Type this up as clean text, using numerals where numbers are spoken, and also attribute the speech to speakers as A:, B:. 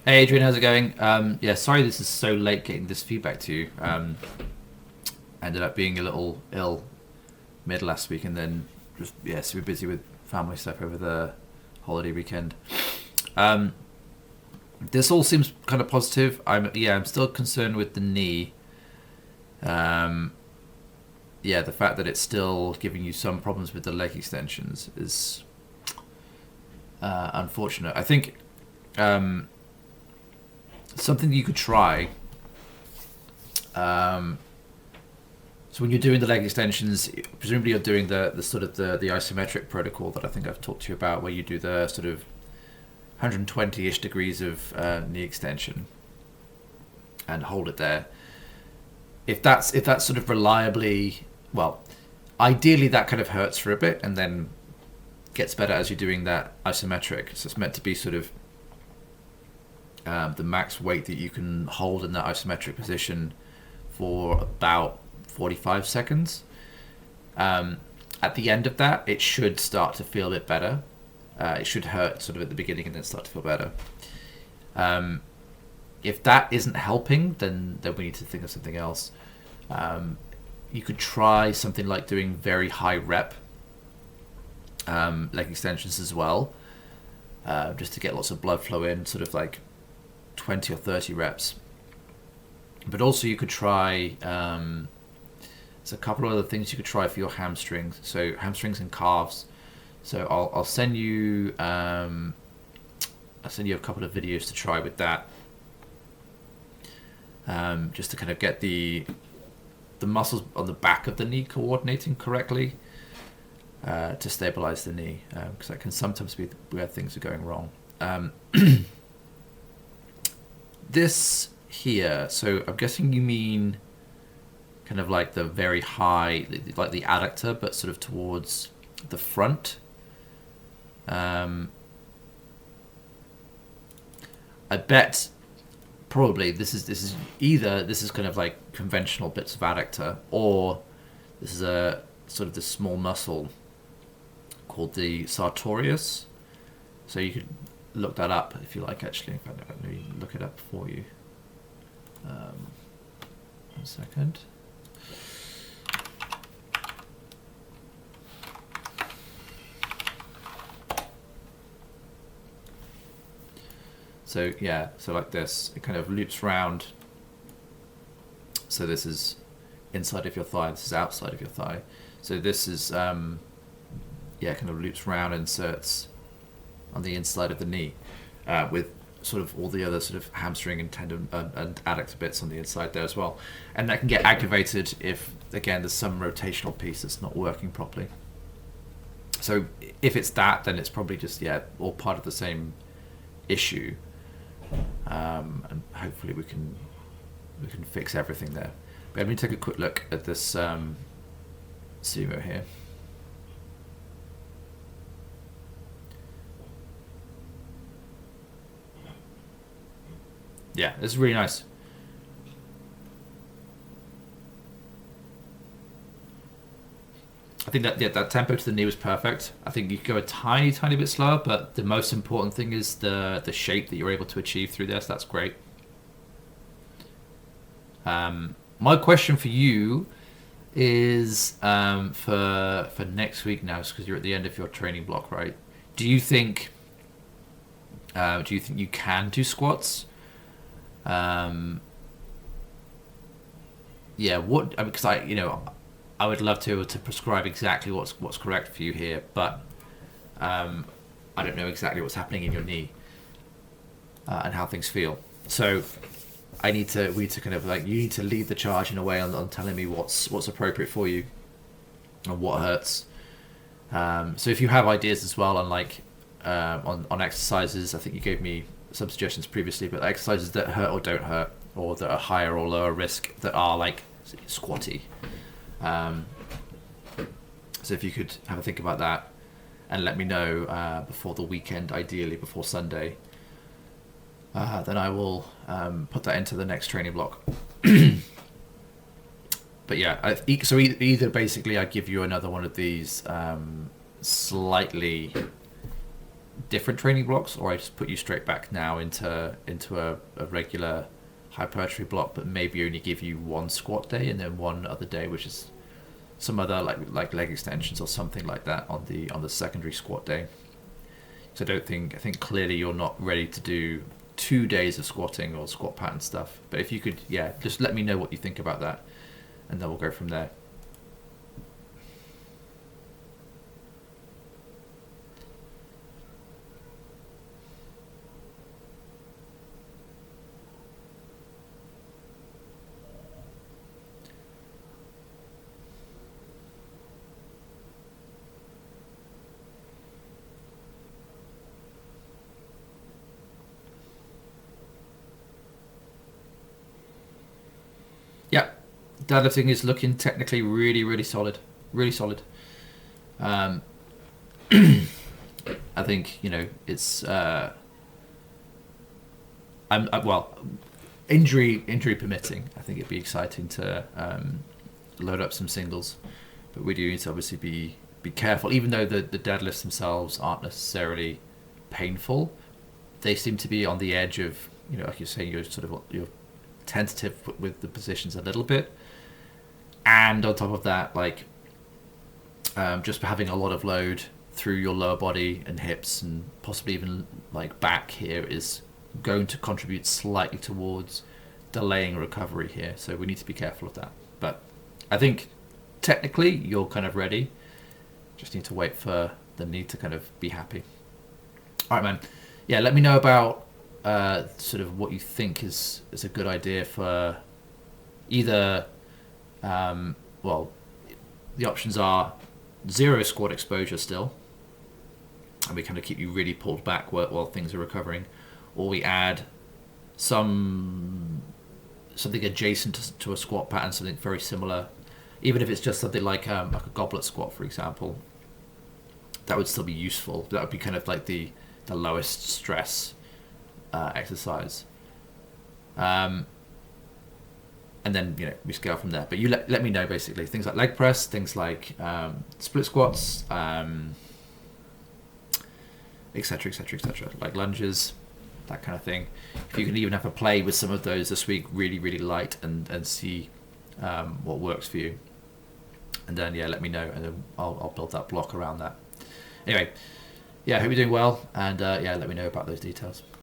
A: Hey Adrian, how's it going? Yeah, sorry this is so late getting this feedback to you. Ended up being a little ill mid last week and then just, yeah, super busy with family stuff over the holiday weekend. Um, this all seems kind of positive. I'm still concerned with the knee. Um, yeah, the fact that it's still giving you some problems with the leg extensions is unfortunate. I think um, something you could try. Um, so when you're doing the leg extensions, presumably you're doing the sort of the isometric protocol that I think I've talked to you about, where you do the sort of 120-ish degrees of knee extension and hold it there. If that's sort of reliably, well, ideally that kind of hurts for a bit and then gets better as you're doing that isometric. So it's meant to be sort of the max weight that you can hold in that isometric position for about 45 seconds. At the end of that, it should start to feel a bit better. It should hurt sort of at the beginning and then start to feel better. If that isn't helping, then we need to think of something else. You could try something like doing very high rep leg extensions as well, just to get lots of blood flow in, sort of like 20 or 30 reps. But also you could try, there's a couple of other things you could try for your hamstrings. So hamstrings and calves. So I'll send you a couple of videos to try with that, just to kind of get the muscles on the back of the knee coordinating correctly, to stabilize the knee, because that can sometimes be where things are going wrong. This here, so I'm guessing you mean kind of like the very high, like the adductor, but sort of towards the front. I bet probably this is either this is kind of like conventional bits of adductor, or this is a sort of this small muscle called the sartorius. So you could look that up if you like. Actually, in fact, let me look it up for you. 1 second. So yeah, so like this, it kind of loops round. So this is inside of your thigh, this is outside of your thigh. So this is, kind of loops round, inserts on the inside of the knee, with sort of all the other sort of hamstring and tendon and adductor bits on the inside there as well. And that can get activated if, again, there's some rotational piece that's not working properly. So if it's that, then it's probably just, all part of the same issue. And hopefully we can fix everything there. But let me take a quick look at this sumo here. Yeah, this is really nice. I think that tempo to the knee was perfect. I think you could go a tiny bit slower, but the most important thing is the shape that you're able to achieve through this. That's great. My question for you is, for next week now, because you're at the end of your training block, right? Do you think you can do squats? Because I would love to prescribe exactly what's correct for you here, but I don't know exactly what's happening in your knee and how things feel. So we need to kind of like, you need to lead the charge in a way on telling me what's appropriate for you and what hurts. So if you have ideas as well on like on exercises, I think you gave me some suggestions previously, but exercises that hurt or don't hurt, or that are higher or lower risk, that are like squatty. So if you could have a think about that and let me know before the weekend, ideally before Sunday, then I will put that into the next training block. But yeah, so either basically I give you another one of these slightly different training blocks, or I just put you straight back now into a regular hypertrophy block, but maybe only give you one squat day and then one other day, which is some other like leg extensions or something like that on the secondary squat day. So I think clearly you're not ready to do 2 days of squatting or squat pattern stuff. But if you could, yeah, just let me know what you think about that, and then we'll go from there. Yeah, deadlifting is looking technically really, really solid. Really solid. I think, it's well, injury permitting. I think it'd be exciting to load up some singles, but we do need to obviously be careful. Even though the deadlifts themselves aren't necessarily painful, they seem to be on the edge of, like you're saying, you're tentative with the positions a little bit, and on top of that, like just having a lot of load through your lower body and hips and possibly even like back here is going to contribute slightly towards delaying recovery here, so we need to be careful of that. But I think technically you're kind of ready, just need to wait for the knee to kind of be happy. All right, man. Yeah, let me know about sort of what you think is a good idea for either, well, the options are 0 squat exposure still, and we kind of keep you really pulled back while things are recovering, or we add something adjacent to a squat pattern, something very similar, even if it's just something like a goblet squat, for example. That would still be useful. That would be kind of like the lowest stress exercise, and then we scale from there. But you let me know, basically things like leg press, things like split squats, etc, like lunges, that kind of thing. If you can even have a play with some of those this week, really, really light, and see what works for you, and then let me know, and then I'll build that block around that. Anyway, I hope you're doing well, and let me know about those details.